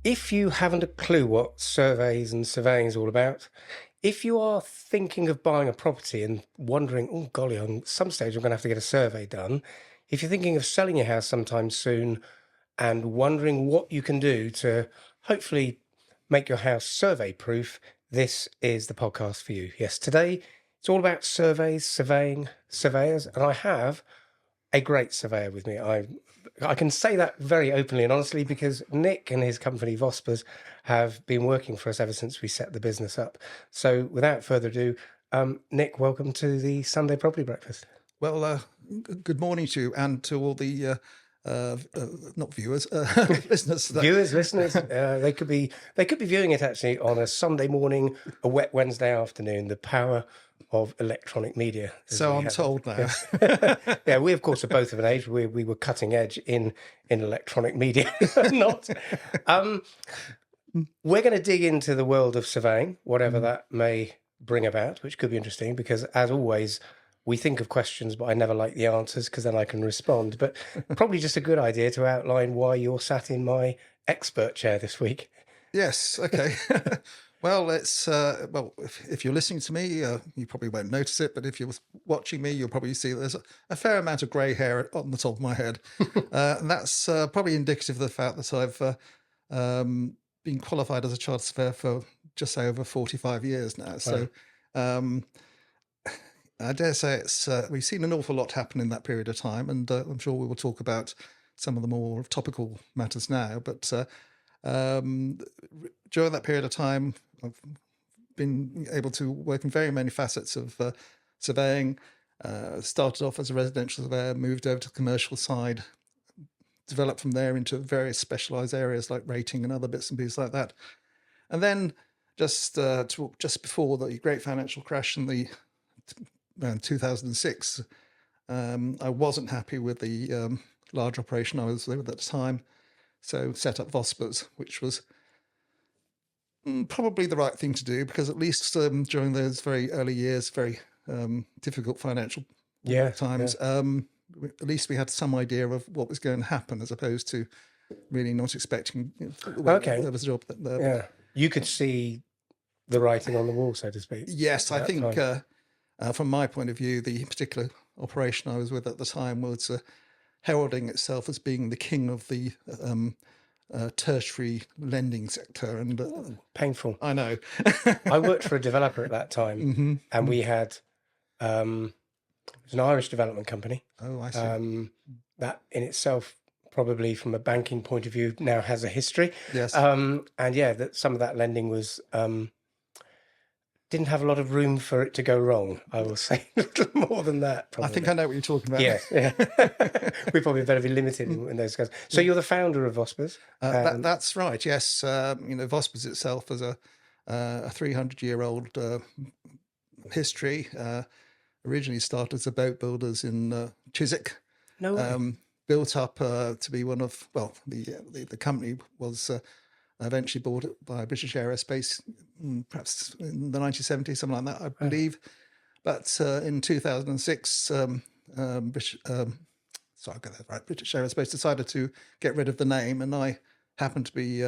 If you haven't a clue what surveys and surveying is all about, if you are thinking of buying a property and wondering, oh golly, on some stage I'm going to have to get a survey done, if you're thinking of selling your house sometime soon and wondering what you can do to hopefully make your house survey proof, this is the podcast for you. Yes, today it's all about surveys, surveying, surveyors, and I have a great surveyor with me. I can say that very openly and honestly because Nick and his company Vospers have been working for us ever since we set the business up. So without further ado, Nick, welcome to the Sunday Property Breakfast. Well, good morning to you and to all the not viewers, listeners. Viewers, listeners, they could be viewing it actually on a Sunday morning, a wet Wednesday afternoon. The power of electronic media. So I'm told now. Yeah, we of course are both of an age. We were cutting edge in electronic media. Not. We're going to dig into the world of surveying, whatever that may bring about, which could be interesting because, as always, we think of questions, but I never like the answers because then I can respond. But probably just a good idea to outline why you're sat in my expert chair this week. Yes. Okay. Well, it's if you're listening to me, you probably won't notice it, but if you're watching me, you'll probably see there's a fair amount of grey hair on the top of my head, and that's probably indicative of the fact that I've been qualified as a chartered surveyor for just over 45 years now. So I dare say it's we've seen an awful lot happen in that period of time, and I'm sure we will talk about some of the more topical matters now. But during that period of time, I've been able to work in very many facets of surveying. Started off as a residential surveyor, moved over to the commercial side, developed from there into various specialised areas like rating and other bits and pieces like that. And then just before the great financial crash in around 2006, I wasn't happy with the large operation I was with at the time, so set up Vospers, which was probably the right thing to do because at least during those very early years, very difficult financial times, at least we had some idea of what was going to happen as opposed to really not expecting. There was a job that you could see the writing on the wall, so to speak. Yes, I think from my point of view, the particular operation I was with at the time was heralding itself as being the king of the tertiary lending sector, and painful. I know. I worked for a developer at that time, and we had it was an Irish development company. Oh, I see. That in itself, probably from a banking point of view, now has a history. Yes. And that some of that lending was didn't have a lot of room for it to go wrong. I will say a little more than that. Probably. I think I know what you're talking about. Yeah. We probably better be limited in those guys. So you're the founder of Vospers. That's right. Yes. Vospers itself is a 300-year-old history. Originally started as a boat builders in Chiswick. No way. Built up to be one of the company was. Eventually bought it by British Aerospace, perhaps in the 1970s, something like that, I believe. But in 2006, British Aerospace decided to get rid of the name, and I happened to be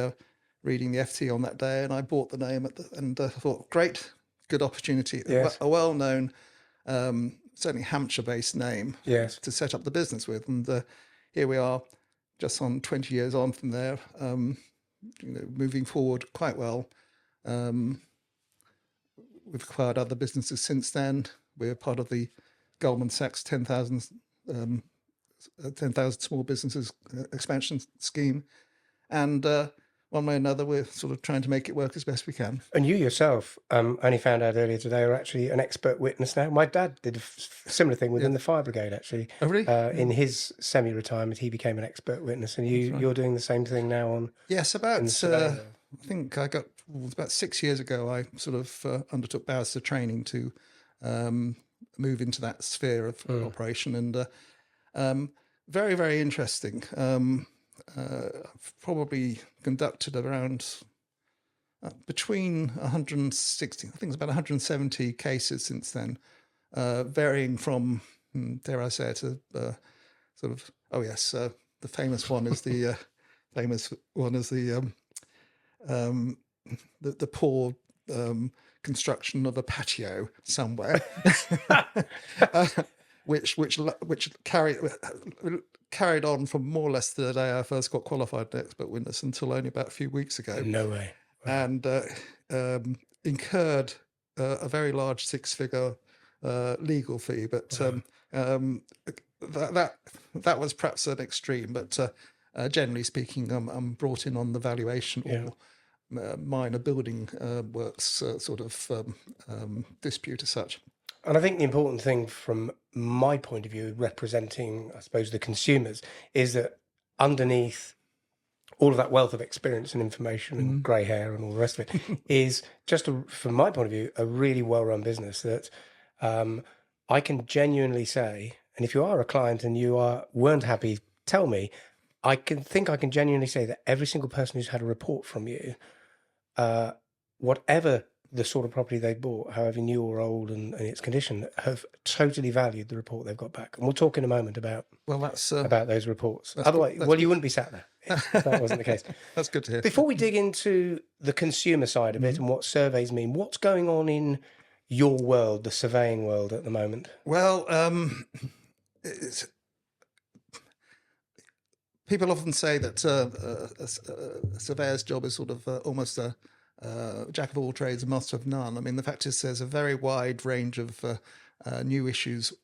reading the FT on that day, and I bought the name and thought, great, good opportunity, a well-known, certainly Hampshire-based name to set up the business with. And here we are, just on 20 years on from there. Moving forward quite well. We've acquired other businesses since then. We're part of the Goldman Sachs 10,000 small businesses expansion scheme. And one way or another, we're sort of trying to make it work as best we can. And you yourself, only found out earlier today, are actually an expert witness now. My dad did a similar thing within the fire brigade, actually. Oh, really? In his semi-retirement, he became an expert witness. And you're doing the same thing now on... Yes, I think I got, about 6 years ago, I sort of undertook barrister training to move into that sphere of operation. And very, very interesting. I've probably conducted around between 160, I think it's about 170 cases since then, varying from, dare I say it, sort of, the famous one is the the poor construction of a patio somewhere, which carried on from more or less the day I first got qualified in expert witness until only about a few weeks ago. No way. Wow. And incurred a very large six-figure legal fee, but that was perhaps an extreme. But generally speaking, I'm brought in on the valuation or minor building works sort of dispute as such. And I think the important thing from my point of view, representing, I suppose, the consumers, is that underneath all of that wealth of experience and information and grey hair and all the rest of it is just, from my point of view, a really well-run business that I can genuinely say, and if you are a client and weren't happy, tell me, I can genuinely say that every single person who's had a report from you, whatever the sort of property they bought, however new or old and its condition, have totally valued the report they've got back. And we'll talk in a moment about those reports. Otherwise, you wouldn't be sat there if that wasn't the case. That's good to hear. Before we dig into the consumer side of it and what surveys mean, what's going on in your world, the surveying world at the moment? Well, people often say that a surveyor's job is sort of almost a jack of all trades, a master of none. I mean, the fact is there's a very wide range of new issues,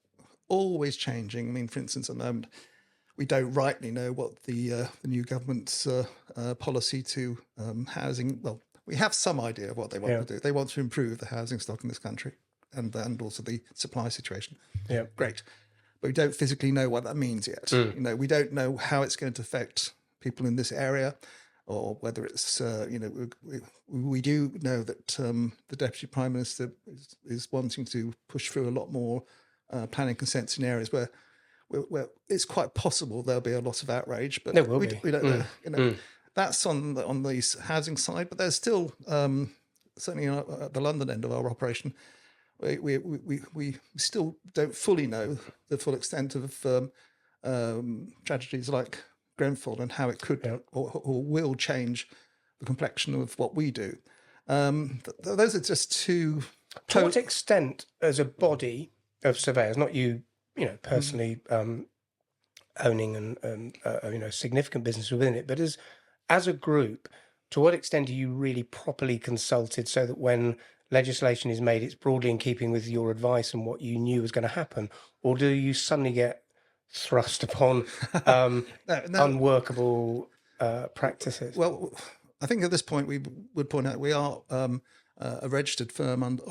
always changing. I mean, for instance, at the moment, we don't rightly know what the new government's policy to housing. Well, we have some idea of what they want to do. They want to improve the housing stock in this country and also the supply situation. Yeah, great. But we don't physically know what that means yet. We don't know how it's going to affect people in this area, or whether it's, we do know that the Deputy Prime Minister is wanting to push through a lot more planning consents in areas where it's quite possible there'll be a lot of outrage, but we don't know. That's on the housing side, but there's still, certainly at the London end of our operation, we still don't fully know the full extent of tragedies like Grenfell and how it could or will change the complexion of what we do. Those are just two. To what extent, as a body of surveyors, not you, personally owning and significant business within it, but as a group, to what extent are you really properly consulted so that when legislation is made, it's broadly in keeping with your advice and what you knew was going to happen, or do you suddenly get thrust upon unworkable practices? Well, I think at this point we would point out we are a registered firm under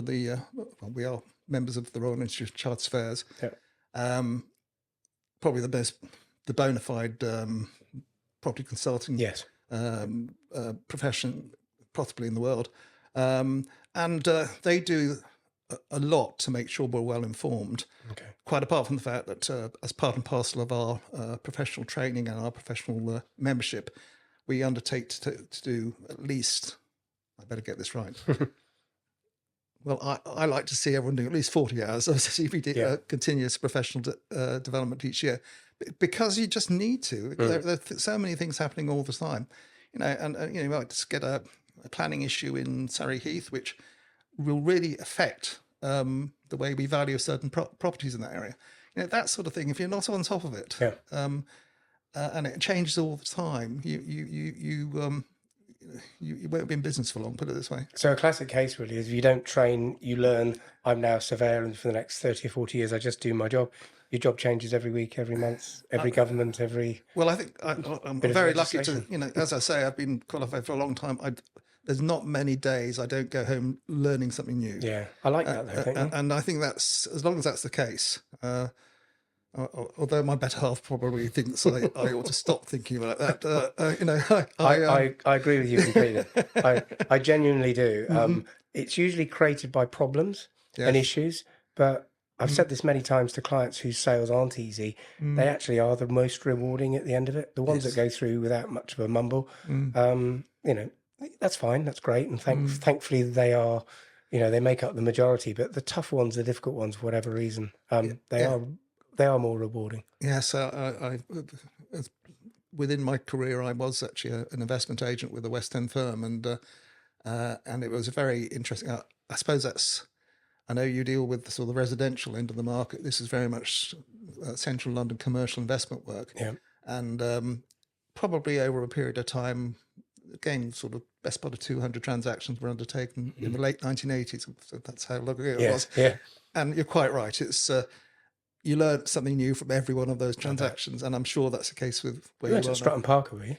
the we are members of the Royal Institute of Chartered Surveyors. Probably the bona fide property consulting profession possibly in the world, and they do a lot to make sure we're well informed. Quite apart from the fact that as part and parcel of our professional training and our professional membership, we undertake to do at least, I better get this right. Well, I like to see everyone doing at least 40 hours of CPD, continuous professional development each year, because you just need to. There are so many things happening all the time, and you might just get a planning issue in Surrey Heath, which will really affect the way we value certain properties in that area. That sort of thing. If you're not on top of it, and it changes all the time, you won't be in business for long, put it this way. So a classic case really is, if you don't train, you learn. I'm now a surveyor, and for the next 30 or 40 years, I just do my job. Your job changes every week, every month, every government, every... Well, I think I'm very lucky to, as I say, I've been qualified for a long time. There's not many days I don't go home learning something new. Yeah, I like that though, and I think that's, as long as that's the case, although my better half probably thinks I ought to stop thinking about that. I agree with you completely. I genuinely do. It's usually created by problems and issues, but I've said this many times to clients whose sales aren't easy. They actually are the most rewarding at the end of it. The ones that go through without much of a mumble, that's fine. That's great. And thankfully they are, they make up the majority, but the tough ones, the difficult ones, for whatever reason, they are more rewarding. Yes. I within my career, I was actually an investment agent with a West End firm, and it was a very interesting. I suppose that's. I know you deal with the sort of residential end of the market. This is very much central London commercial investment work, Yeah. and probably over a period of time, again, sort of best part of 200 transactions were undertaken in the late 1980s. So that's how long ago it was. Yeah. And you're quite right. It's you learn something new from every one of those transactions, and I'm sure that's the case with where You you went are to Stratton now. Parker, were you?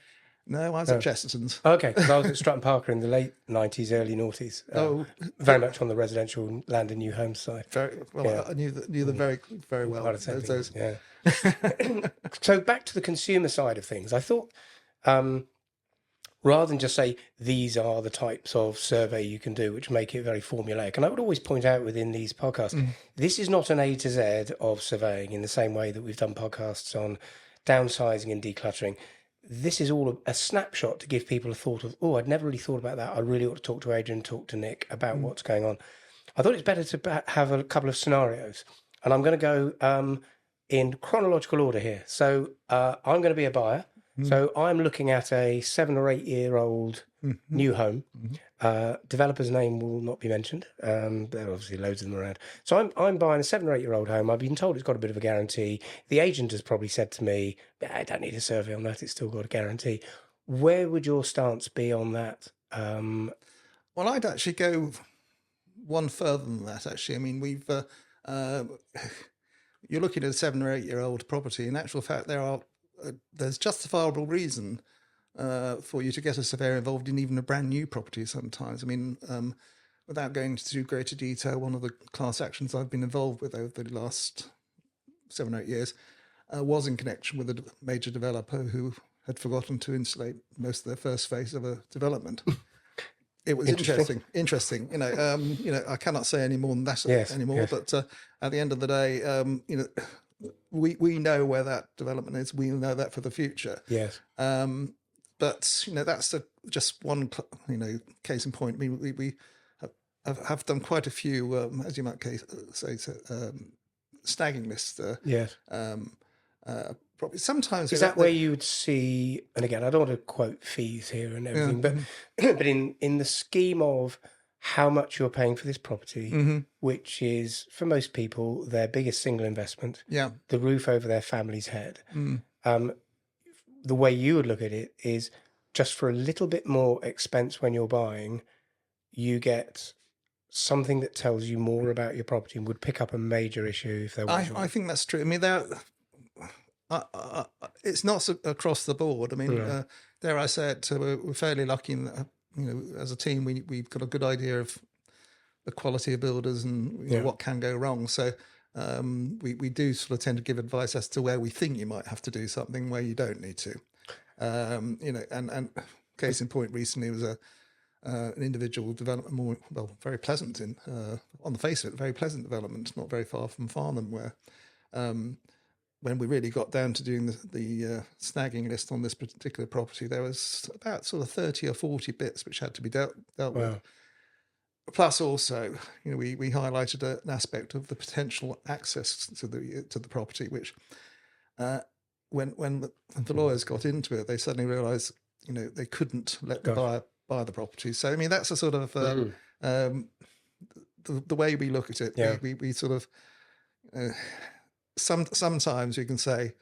No, I was at Chesterton's. Okay, because I was at Stratton Parker in the late 90s, early noughties. Very much on the residential land and new homes side. Very well. I knew them very, very well. Part of the same thing, yeah. So back to the consumer side of things, I thought rather than just say these are the types of survey you can do, which make it very formulaic. And I would always point out within these podcasts, this is not an A to Z of surveying in the same way that we've done podcasts on downsizing and decluttering. This is all a snapshot to give people a thought of, oh, I'd never really thought about that. I really ought to talk to Adrian, talk to Nick about what's going on. I thought it's better to have a couple of scenarios. And I'm going to go in chronological order here. So I'm going to be a buyer. So I'm looking at a 7 or 8 year old new home. Developer's name will not be mentioned. There are obviously loads of them around. So I'm buying a 7 or 8 year old home. I've been told it's got a bit of a guarantee. The agent has probably said to me, I don't need a survey on that. It's still got a guarantee. Where would your stance be on that? Well, I'd actually go one further than that, actually. I mean, we've you're looking at a 7 or 8 year old property. In actual fact, there's justifiable reason for you to get a surveyor involved in even a brand new property sometimes. I mean, without going into greater detail, one of the class actions I've been involved with over the last 7 or 8 years was in connection with a major developer who had forgotten to insulate most of their first phase of a development. It was interesting. I cannot say any more than that anymore. Yes. But at the end of the day, we know where that development is. We know that for the future. Yes. But that's just one case in point. I mean, we have done quite a few, as you might say, snagging lists. Yes. Probably sometimes is that where you would see, and again, I don't want to quote fees here and everything, but in the scheme of how much you're paying for this property, which is for most people their biggest single investment, the roof over their family's head. The way you would look at it is just for a little bit more expense when you're buying, you get something that tells you more about your property and would pick up a major issue if there was. I think that's true. I mean, it's not across the board. I mean, dare I say it, we're fairly lucky in that, as a team, we've got a good idea of the quality of builders and what can go wrong. So we do sort of tend to give advice as to where we think you might have to do something, where you don't need to. And case in point recently was an individual development, very pleasant on the face of it, very pleasant development, not very far from Farnham, where when we really got down to doing the snagging list on this particular property, there was about sort of 30 or 40 bits which had to be dealt with. Plus, also, we highlighted an aspect of the potential access to the property, which when the lawyers got into it, they suddenly realised they couldn't let the buyer buy the property. So I mean, that's a sort of the way we look at it. Yeah. We sort of. Sometimes we can say,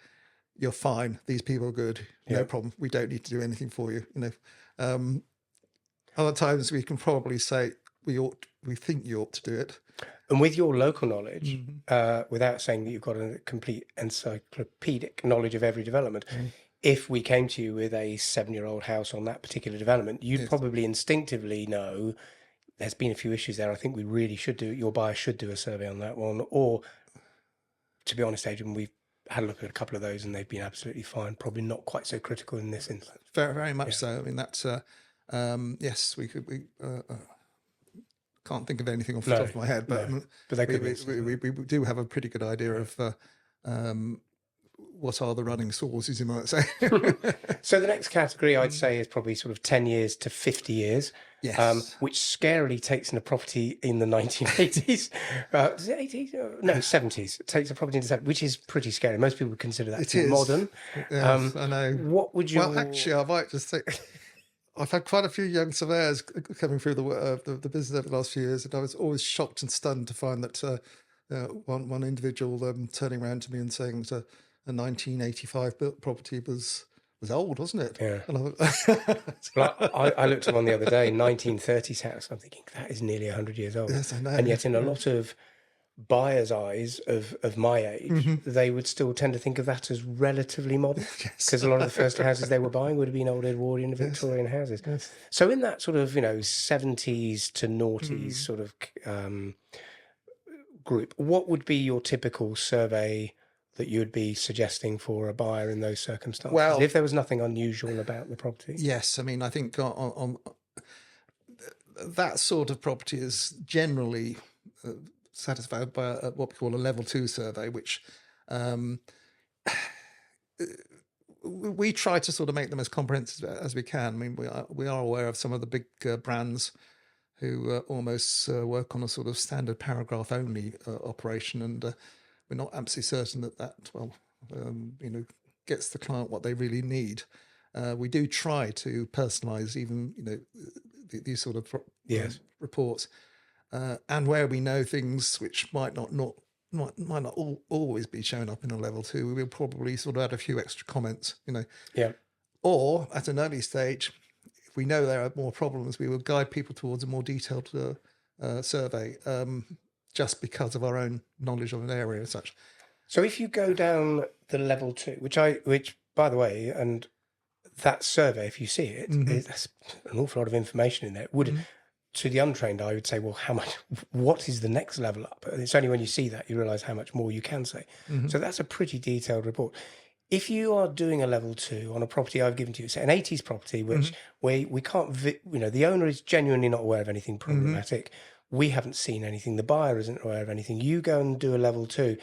you're fine, these people are good, no problem, we don't need to do anything for you. Other times we can probably say we think you ought to do it. And with your local knowledge, without saying that you've got a complete encyclopedic knowledge of every development, if we came to you with a 7-year-old house on that particular development, you'd probably instinctively know there's been a few issues there. I think we really should do, your buyer should do a survey on that one. Or, to be honest, Adrian, we've had a look at a couple of those and they've been absolutely fine. Probably not quite so critical in this instance. Very, very much so. I mean, that's, yes, we can't think of anything off the top of my head, but they could we do have a pretty good idea of what are the running sources, you might say. So the next category I'd say is probably sort of 10 years to 50 years, Yes. which scarily takes in a property in the 1980s. Is it 80s? No, 70s. It takes a property in the 70s, which is pretty scary. Most people would consider that It to be is. modern. Yes, I know. What would you... Well, actually, I might just say I've had quite a few young surveyors coming through the business over the last few years, and I was always shocked and stunned to find that one individual turning around to me and saying that a 1985 built property was old, wasn't it? Yeah. And Well, I looked at one the other day, 1930s house. I'm thinking, that is nearly 100 years old. Yes, I know. And yet in a lot of buyers' eyes of my age, they would still tend to think of that as relatively modern, because a lot of the first houses they were buying would have been old Edwardian Victorian houses. Yes. So in that sort of 70s to noughties sort of group, what would be your typical survey that you would be suggesting for a buyer in those circumstances, Well, if there was nothing unusual about the property? Yes, I mean, I think on that sort of property is generally satisfied by what we call a level 2 survey, which we try to sort of make them as comprehensive as we can. I mean, we are aware of some of the big brands who almost work on a sort of standard paragraph only operation, and we're not absolutely certain that gets the client what they really need. We do try to personalise even these sort of reports, and where we know things which might not always be shown up in a level 2, we will probably sort of add a few extra comments, or at an early stage, if we know there are more problems, we will guide people towards a more detailed survey, just because of our own knowledge of an area as such. So if you go down the level 2, which by the way, and that survey, if you see it, that's an awful lot of information in there. It would, to the untrained eye, I would say, well, what is the next level up? And it's only when you see that you realise how much more you can say. So that's a pretty detailed report. If you are doing a level 2 on a property I've given to you, say an 80s property, which we can't, the owner is genuinely not aware of anything problematic. We haven't seen anything. The buyer isn't aware of anything. You go and do a level 2.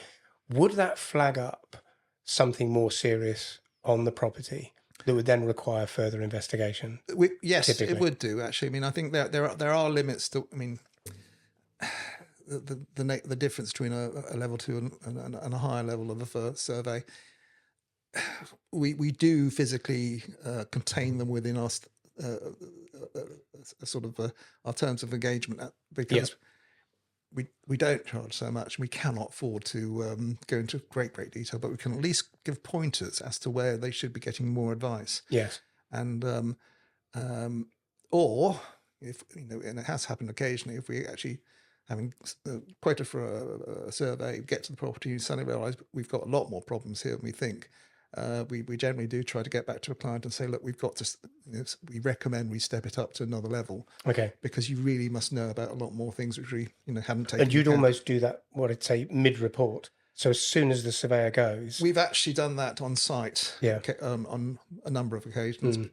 Would that flag up something more serious on the property that would then require further investigation? Yes, typically? It would do, actually. I mean, I think there are limits to, I mean, the difference between a level 2 and a higher level of a survey, we do physically contain them within our our terms of engagement, because we don't charge so much. We cannot afford to go into great detail, but we can at least give pointers as to where they should be getting more advice. Yes. And or if and it has happened occasionally, if we actually having quoted for a survey, get to the property and suddenly realise we've got a lot more problems here than we think. We generally do try to get back to a client and say, look, we've got to, we recommend we step it up to another level. Okay. Because you really must know about a lot more things which we, haven't taken. And you'd almost do that, what I'd say, mid-report. So as soon as the surveyor goes. We've actually done that on site. Yeah. On a number of occasions.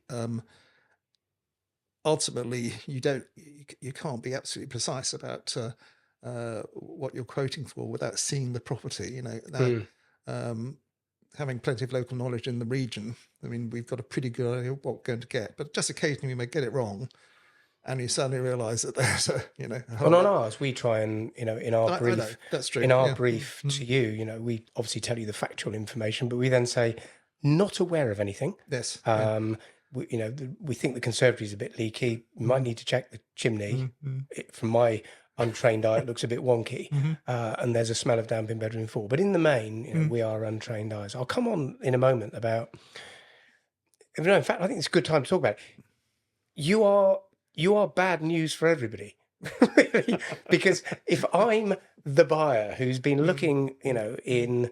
Ultimately, you can't be absolutely precise about what you're quoting for without seeing the property. Having plenty of local knowledge in the region, I mean, we've got a pretty good idea of what we're going to get. But just occasionally we may get it wrong, and you suddenly realise that there's And on ours, we try and in our brief, I know, that's true. In our brief to you, we obviously tell you the factual information, but we then say not aware of anything. Yes. We think the conservatory is a bit leaky. You might need to check the chimney. From my untrained eye, it looks a bit wonky, and there's a smell of damp in bedroom 4. But in the main, we are untrained eyes. I'll come on in a moment about. In fact, I think it's a good time to talk about it. You are bad news for everybody, really, because if I'm the buyer who's been looking, in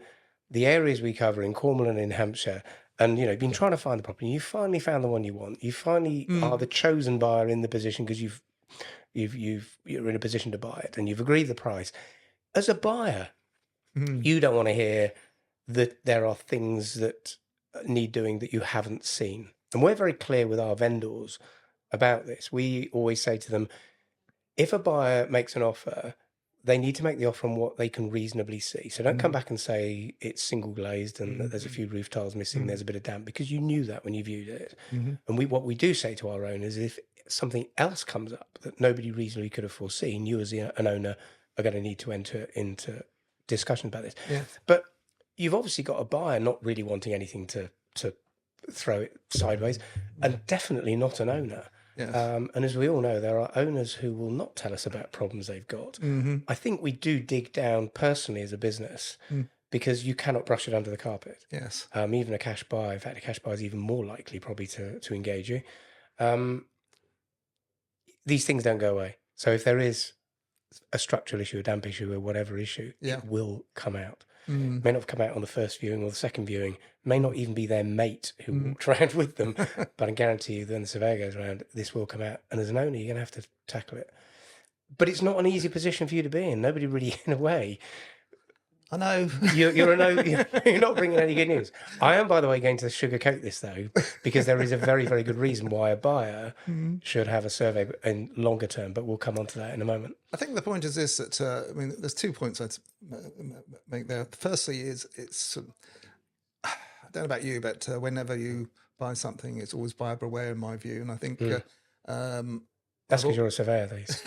the areas we cover in Cornwall and in Hampshire, and been trying to find the property, you finally found the one you want. You finally are the chosen buyer in the position because you're in a position to buy it and you've agreed the price. As a buyer, you don't want to hear that there are things that need doing that you haven't seen. And we're very clear with our vendors about this. We always say to them, if a buyer makes an offer, they need to make the offer on what they can reasonably see. So don't come back and say it's single glazed and that there's a few roof tiles missing, there's a bit of damp, because you knew that when you viewed it. And what we do say to our owners, if something else comes up that nobody reasonably could have foreseen, you as an owner are going to need to enter into discussion about this. Yeah. But you've obviously got a buyer not really wanting anything to throw it sideways, and definitely not an owner. Yeah. And as we all know, there are owners who will not tell us about problems they've got. I think we do dig down personally as a business, because you cannot brush it under the carpet. Yes. Even a cash buy, in fact, a cash buy is even more likely probably to engage you. These things don't go away. So if there is a structural issue, a damp issue, or whatever issue, it will come out. May not have come out on the first viewing or the second viewing, may not even be their mate who walked around with them, but I guarantee you, when the surveyor goes around, this will come out. And as an owner, you're going to have to tackle it. But it's not an easy position for you to be in. Nobody really, in a way. I know. You're not bringing any good news. I am, by the way, going to sugarcoat this, though, because there is a very, very good reason why a buyer should have a survey in longer term, but we'll come on to that in a moment. I think the point is this, that, I mean, there's 2 points I'd make there. Firstly is, I don't know about you, but whenever you buy something, it's always buyer beware in my view. And I think... That's because you're a surveyor, these.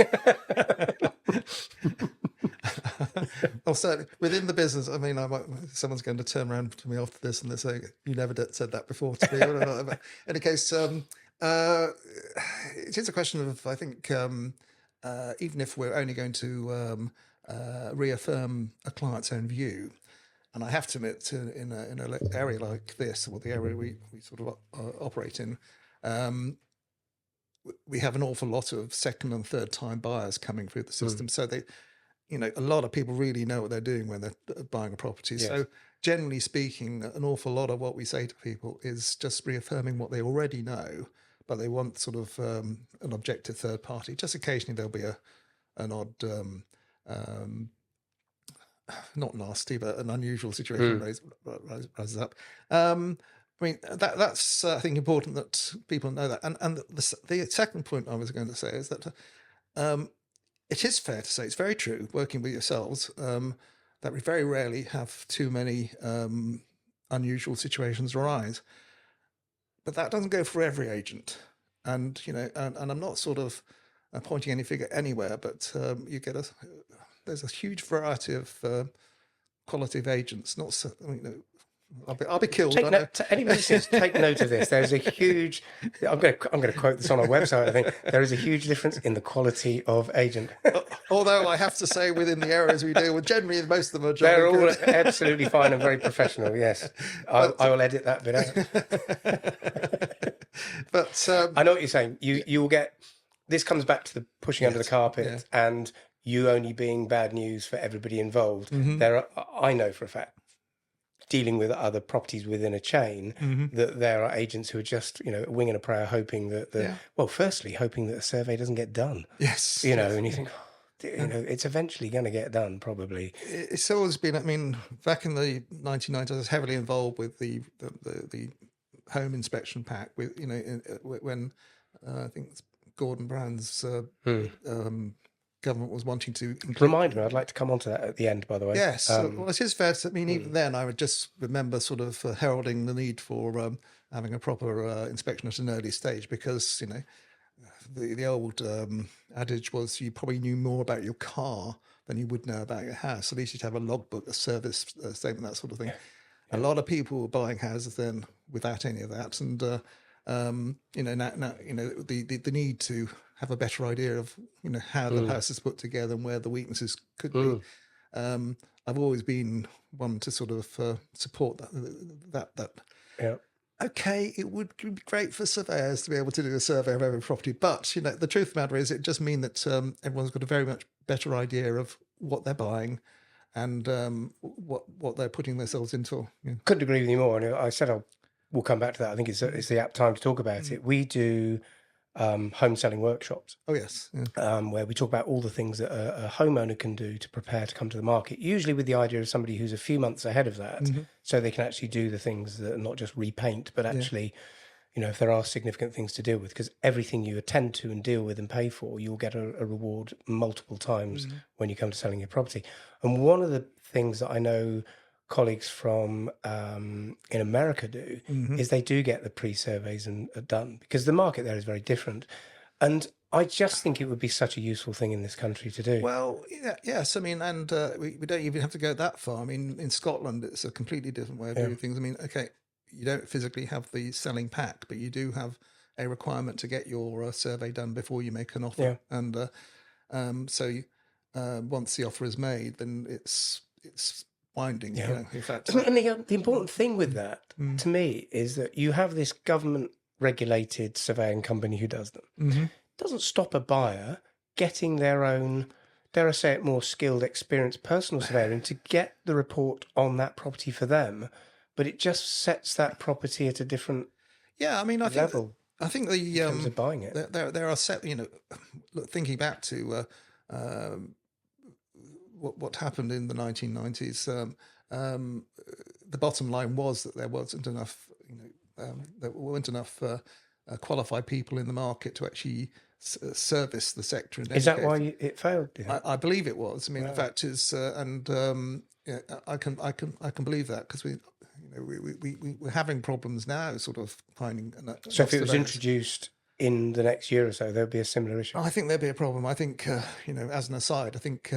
Well, certainly within the business, I mean, someone's going to turn around to me after this and they say, "You never said that before to me." But in any case, it is a question of, I think, even if we're only going to reaffirm a client's own view, and I have to admit, in an area like this, or the area we sort of operate in, we have an awful lot of second and third time buyers coming through the system. So they, a lot of people really know what they're doing when they're buying a property. Yes. So generally speaking, an awful lot of what we say to people is just reaffirming what they already know, but they want sort of an objective third party. Just occasionally there'll be an odd, not nasty, but an unusual situation rises up. I mean, that's I think important that people know that. And the second point I was going to say is that it is fair to say, it's very true, working with yourselves, that we very rarely have too many unusual situations arise. But that doesn't go for every agent. And, and I'm not sort of pointing any figure anywhere, but you get there's a huge variety of quality of agents. Not so, I'll be killed. Anybody says, take note of this. There's a huge. I'm going to quote this on our website. I think there is a huge difference in the quality of agent. Although I have to say, within the areas we deal with, generally most of them are. They're all absolutely fine and very professional. Yes, I will edit that bit out. But I know what you're saying. You will get. This comes back to the pushing under the carpet and you only being bad news for everybody involved. I know for a fact, dealing with other properties within a chain, that there are agents who are just, a wing and a prayer, hoping that firstly, hoping that a survey doesn't get done. Yes. And you think, it's eventually going to get done, probably. It's always been, I mean, back in the 1990s, I was heavily involved with the home inspection pack, with, when I think Gordon Brown's government was wanting to remind me. I'd like to come on to that at the end, by the way. Yes, well, it is fair to. I mean, even then, I would just remember sort of heralding the need for having a proper inspection at an early stage, because the old adage was you probably knew more about your car than you would know about your house. At least you'd have a logbook, a service statement, that sort of thing. A lot of people were buying houses then without any of that, and now the need to have a better idea of how the house is put together and where the weaknesses could be. I've always been one to sort of support that. Yeah. Okay, it would be great for surveyors to be able to do a survey of every property, but the truth of the matter is, it just means that everyone's got a very much better idea of what they're buying and what they're putting themselves into. Couldn't agree with you more. And I said we'll come back to that. I think it's the apt time to talk about it. We do home selling workshops. Oh yes, where we talk about all the things that a homeowner can do to prepare to come to the market, usually with the idea of somebody who's a few months ahead of that, so they can actually do the things that are not just repaint, but actually if there are significant things to deal with, because everything you attend to and deal with and pay for, you'll get a reward multiple times when you come to selling your property. And one of the things that I know colleagues from in America do is they do get the pre-surveys and done, because the market there is very different. And I just think it would be such a useful thing in this country to do. Well, yes. I mean, and we don't even have to go that far. I mean, in Scotland, it's a completely different way of doing things. I mean, okay, you don't physically have the selling pack, but you do have a requirement to get your survey done before you make an offer. And so once the offer is made, then it's binding. In fact, and the important thing with that, to me, is that you have this government-regulated surveying company who does them. Doesn't stop a buyer getting their own, dare I say it, more skilled, experienced personal surveyor in to get the report on that property for them, but it just sets that property at a different I mean, level. I think the in terms of buying it. There are set, thinking back to what happened in the 1990s. The bottom line was that there wasn't enough, there weren't enough qualified people in the market to actually service the sector. And is that why it failed? I believe it was. I mean, the fact is, I can believe that, because we're having problems now, sort of finding. So if it was introduced in the next year or so, there'd be a similar issue. I think there'd be a problem. I think, as an aside, I think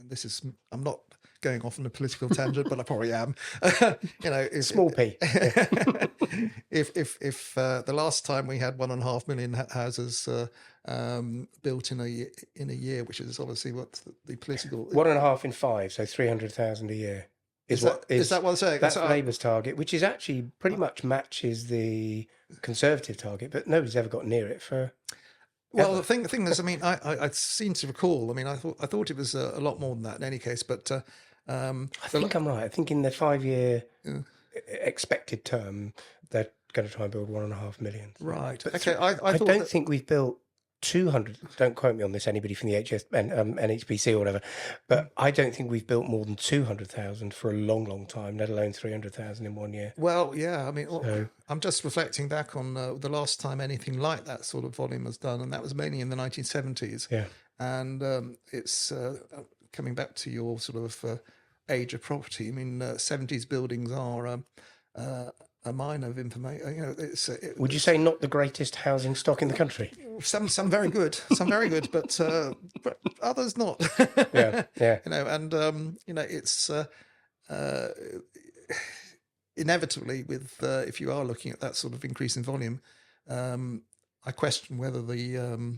this is, I'm not going off on a political tangent, but I probably am. Small p. If the last time we had 1.5 million houses built in a year, which is obviously what the political 1.5 in 5, so 300,000 a year. Is that what I'm saying? That's Labour's target, which is actually pretty much matches the Conservative target, but nobody's ever got near it for. Well, the thing is, I mean, I seem to recall. I mean, I thought it was a lot more than that in any case, but I think I'm right. I think in the 5-year expected term, they're going to try and build 1.5 million. Right. But Okay. I don't think we've built 200. Don't quote me on this, anybody from the NHBC or whatever. But I don't think we've built more than 200,000 for a long, long time, let alone 300,000 in 1 year. Well, yeah. I mean, I'm just reflecting back on the last time anything like that sort of volume was done, and that was mainly in the 1970s. Yeah. And it's coming back to your sort of age of property. I mean, 70s buildings are a mine of information. Would you say not the greatest housing stock in the country? Some very good, but others not. Yeah. And it's inevitably with if you are looking at that sort of increase in volume, I question whether the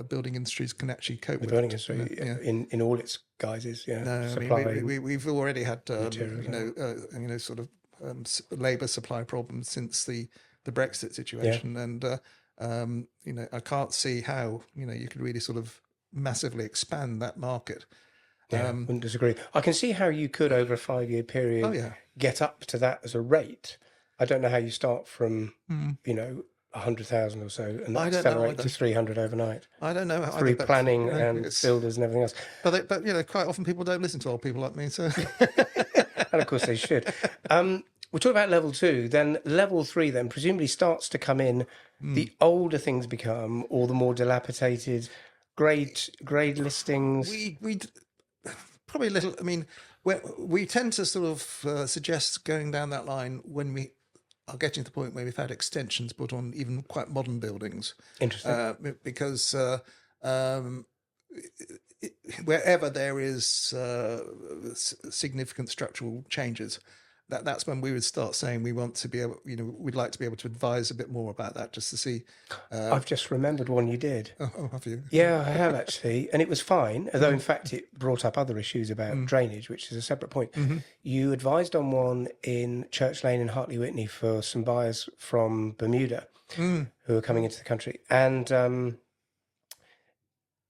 building industries can actually cope with building it. industry in all its guises. Yeah. No, I mean we've already had sort of labour supply problems since the Brexit situation, and I can't see how you could really sort of massively expand that market. Wouldn't disagree. I can see how you could, over a 5-year period, get up to that as a rate. I don't know how you start from 100,000 or so and accelerate to 300 overnight. I don't know through planning and builders and everything else. But quite often people don't listen to old people like me, so. And of course they should. We'll talk about level 2. Then level 3 then presumably starts to come in. The older things become, or the more dilapidated grade listings. We probably a little. I mean, we tend to sort of suggest going down that line when we are getting to the point where we've had extensions put on even quite modern buildings. Interesting. Because wherever there is significant structural changes, that's when we would start saying we want to be able, we'd like to be able to advise a bit more about that, just to see. I've just remembered one you did. Oh, have you? Yeah, I have actually, and it was fine. Although in fact it brought up other issues about drainage, which is a separate point. You advised on one in Church Lane in Hartley Whitney for some buyers from Bermuda who are coming into the country, and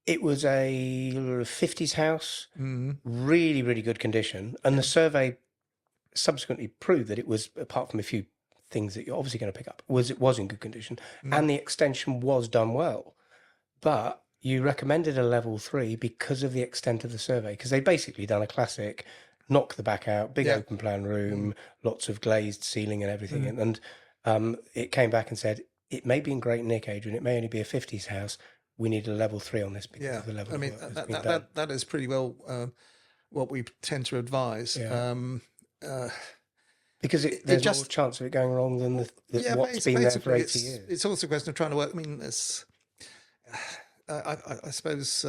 it was a 50s house, really, really good condition, and the survey subsequently proved that it was, apart from a few things that you're obviously going to pick up, it was in good condition, and the extension was done well. But you recommended a level 3 because of the extent of the survey, because they'd basically done a classic knock the back out, big Yeah. open plan room, lots of glazed ceiling and everything. Mm. And it came back and said, it may be in great nick, Adrian, it may only be a 50s house. We need a level 3 on this because Yeah. of the level I of mean, work that's been done. that is pretty well what we tend to advise. Yeah. Uh, Because it there's more just, chance of it going wrong than yeah, what's been there for basically 80 years. it's also a question of trying to work. I mean, it's, I suppose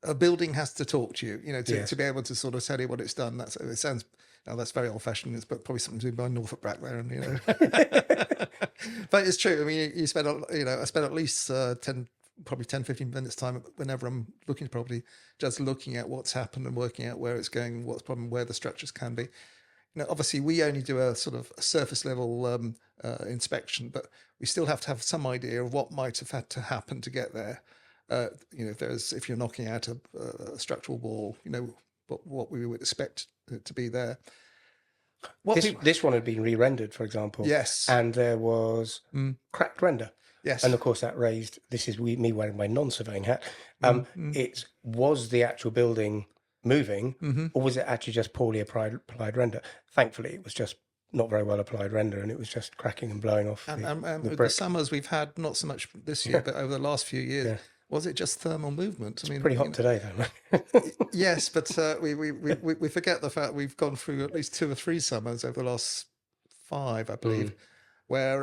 a building has to talk to you, Yes. to be able to sort of tell you what it's done. It sounds, now that's very old fashioned. It's probably something to do by Norfolk Brack there, and but it's true. I mean, you spend, I spend at least 10, 15 minutes time whenever I'm looking at property, just looking at what's happened and working out where it's going, what's problem, where the structures can be. Obviously we only do a sort of a surface level inspection, but we still have to have some idea of what might have had to happen to get there. If you're knocking out a structural wall, what we would expect it to be there. This one had been re-rendered, for example. Yes. And there was cracked render. Yes. And of course that raised, this is me wearing my non-surveying hat. It was the actual building moving, or was it actually just poorly applied render? Thankfully, it was just not very well applied render, and it was just cracking and blowing off the summers we've had, not so much this year, but over the last few years, was it just thermal movement? I mean, pretty hot today, though. Yes, but we forget the fact we've gone through at least 2 or 3 summers over the last 5, I believe, where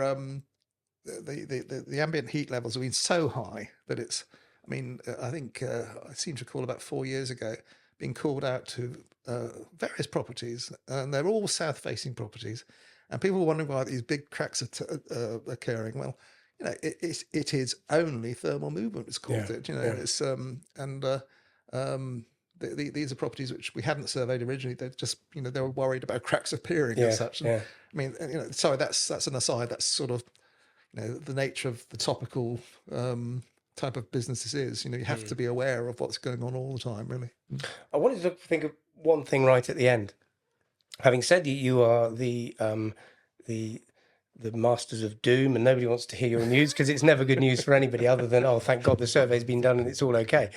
the ambient heat levels have been so high that it's. I mean, I think I seem to recall about 4 years ago being called out to various properties, and they're all south-facing properties, and people were wondering why these big cracks are occurring. Well, it is only thermal movement. It's called it. It's these are properties which we hadn't surveyed originally. They just they were worried about cracks appearing and such. And, I mean, sorry, that's an aside. That's sort of the nature of the topical type of business this is. You have to be aware of what's going on all the time, really. I wanted to think of one thing right at the end. Having said that you are the masters of doom, and nobody wants to hear your news because it's never good news for anybody other than, oh, thank God the survey's been done and it's all okay.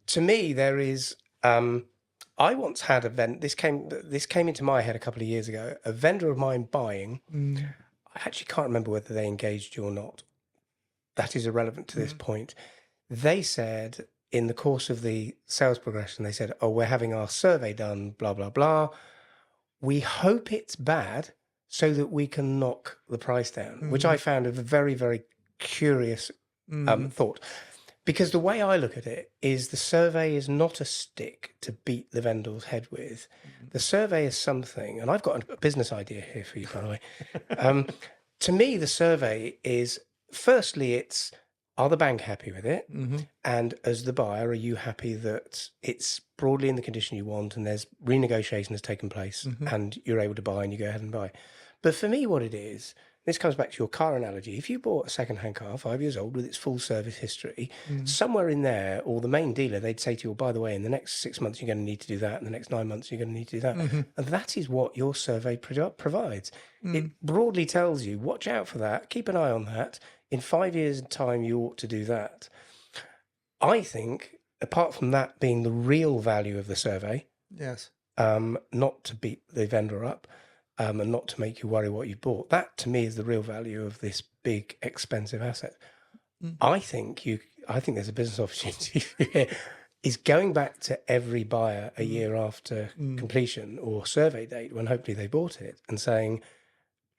To me, there is. I once had a this came into my head a couple of years ago. A vendor of mine buying. I actually can't remember whether they engaged you or not. That is irrelevant to this point. They said in the course of the sales progression, they said, oh, we're having our survey done, blah, blah, blah. We hope it's bad so that we can knock the price down, which I found a very, very curious thought. Because the way I look at it is the survey is not a stick to beat the vendor's head with. The survey is something, and I've got a business idea here for you, by the way. To me, the survey is, firstly, it's, are the bank happy with it? And as the buyer, are you happy that it's broadly in the condition you want and there's renegotiation has taken place and you're able to buy and you go ahead and buy? But for me, what it is, this comes back to your car analogy. If you bought a second-hand car, 5 years old, with its full service history, somewhere in there, or the main dealer, they'd say to you, oh, by the way, in the next 6 months, you're going to need to do that. In the next 9 months, you're going to need to do that. And that is what your survey provides. It broadly tells you, watch out for that, keep an eye on that. In 5 years' time, you ought to do that. I think, apart from that being the real value of the survey, yes, not to beat the vendor up, and not to make you worry what you bought. That, to me, is the real value of this big, expensive asset. I think there's a business opportunity here, is going back to every buyer a year after completion or survey date, when hopefully they bought it, and saying,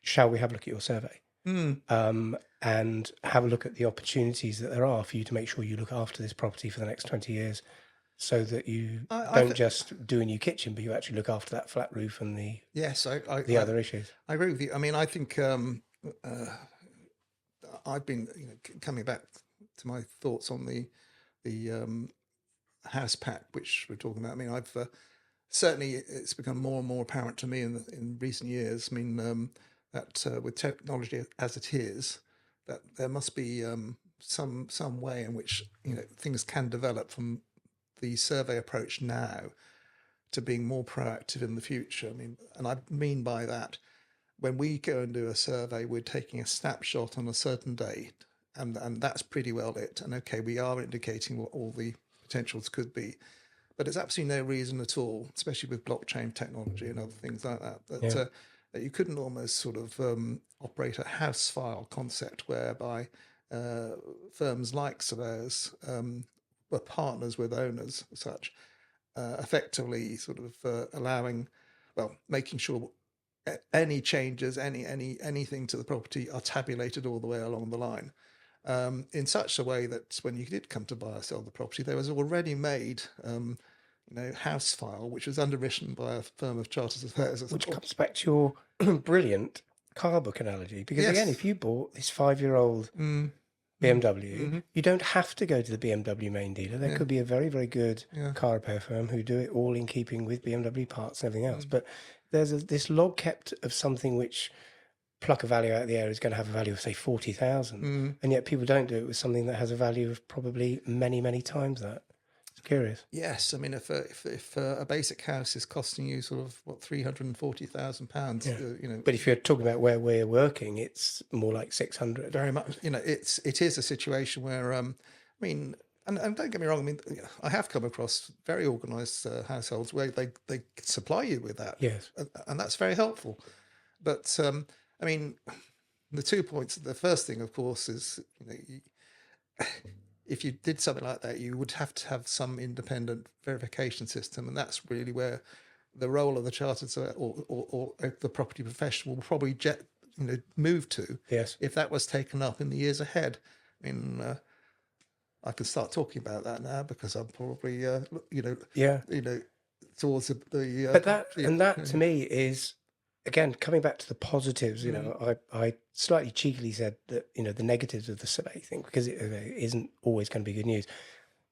shall we have a look at your survey? And have a look at the opportunities that there are for you to make sure you look after this property for the next 20 years. So that you don't just do a new kitchen, but you actually look after that flat roof and the other issues. I agree with you. I mean, I think I've been coming back to my thoughts on the house pack, which we're talking about. I mean, I've certainly it's become more and more apparent to me in recent years. I mean, that with technology as it is, that there must be some way in which things can develop from the survey approach now to being more proactive in the future. I mean, and I mean by that, when we go and do a survey, we're taking a snapshot on a certain date, and that's pretty well it. And okay, we are indicating what all the potentials could be. but there's absolutely no reason at all, especially with blockchain technology and other things like that, that you couldn't almost sort of operate a house file concept whereby firms like surveyors were partners with owners as such, effectively sort of making sure any changes, anything to the property are tabulated all the way along the line, in such a way that when you did come to buy or sell the property, there was already made house file, which was underwritten by a firm of chartered surveyors. Which comes back to your brilliant car book analogy, because again, if you bought this 5-year-old BMW, you don't have to go to the BMW main dealer. There could be a very, very good car repair firm who do it all in keeping with BMW parts and everything else. But there's this log kept of something which, pluck a value out of the air, is going to have a value of, say, 40,000. And yet people don't do it with something that has a value of probably many, many times that. It's curious. Yes, I mean, if a basic house is costing you sort of £340,000, But if you're talking about where we're working, it's more like 600. Very much, it is a situation where, and don't get me wrong, I mean, I have come across very organised households where they supply you with that. Yes. And that's very helpful. But, the 2 points, the first thing, of course, is, if you did something like that, you would have to have some independent verification system. And that's really where the role of the chartered surveyor or the property professional will probably move to. Yes. If that was taken up in the years ahead. I mean, I can start talking about that now because I'm probably, towards the. But that to me is, again, coming back to the positives, I slightly cheekily said that, the negatives of the survey thing, because it isn't always going to be good news.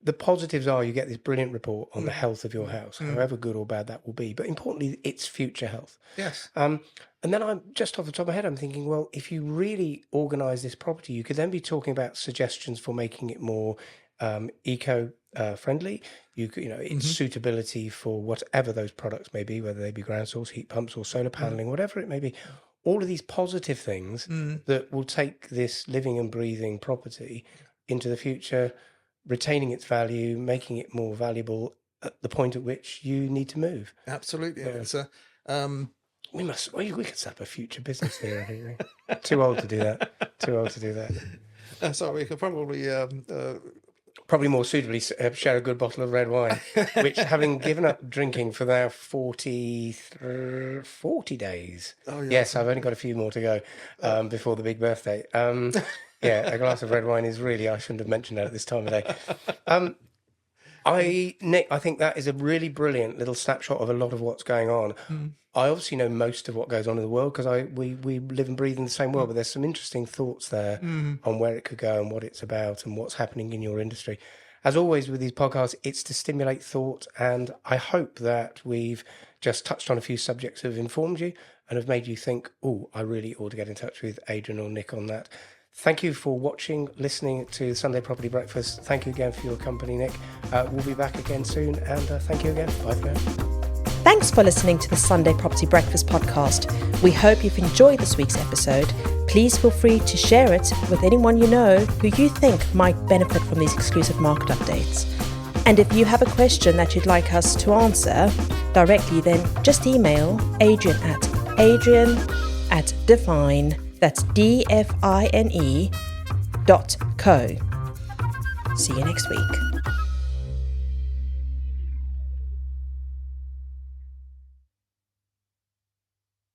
The positives are you get this brilliant report on the health of your house, however good or bad that will be. But importantly, it's future health. Yes. And then I'm just off the top of my head, I'm thinking, well, if you really organise this property, you could then be talking about suggestions for making it more eco-friendly. You could, its suitability for whatever those products may be, whether they be ground source, heat pumps, or solar paneling, whatever it may be. All of these positive things that will take this living and breathing property into the future, retaining its value, making it more valuable at the point at which you need to move. Absolutely. Yeah. We could set up a future business here, I think. Too old to do that. So we could probably probably more suitably share a good bottle of red wine, which, having given up drinking for now 40 days. Oh, yeah. Yes, I've only got a few more to go before the big birthday. A glass of red wine is really, I shouldn't have mentioned that at this time of day. Nick, I think that is a really brilliant little snapshot of a lot of what's going on. I obviously know most of what goes on in the world because we live and breathe in the same world, but there's some interesting thoughts there on where it could go and what it's about and what's happening in your industry. As always with these podcasts, it's to stimulate thought, and I hope that we've just touched on a few subjects that have informed you and have made you think, oh, I really ought to get in touch with Adrian or Nick on that. Thank you for watching, listening to Sunday Property Breakfast. Thank you again for your company, Nick. We'll be back again soon, and thank you again. Bye for now. Thanks for listening to the Sunday Property Breakfast podcast. We hope you've enjoyed this week's episode. Please feel free to share it with anyone you know who you think might benefit from these exclusive market updates. And if you have a question that you'd like us to answer directly, then just email Adrian@Define. That's DFINE.co. See you next week.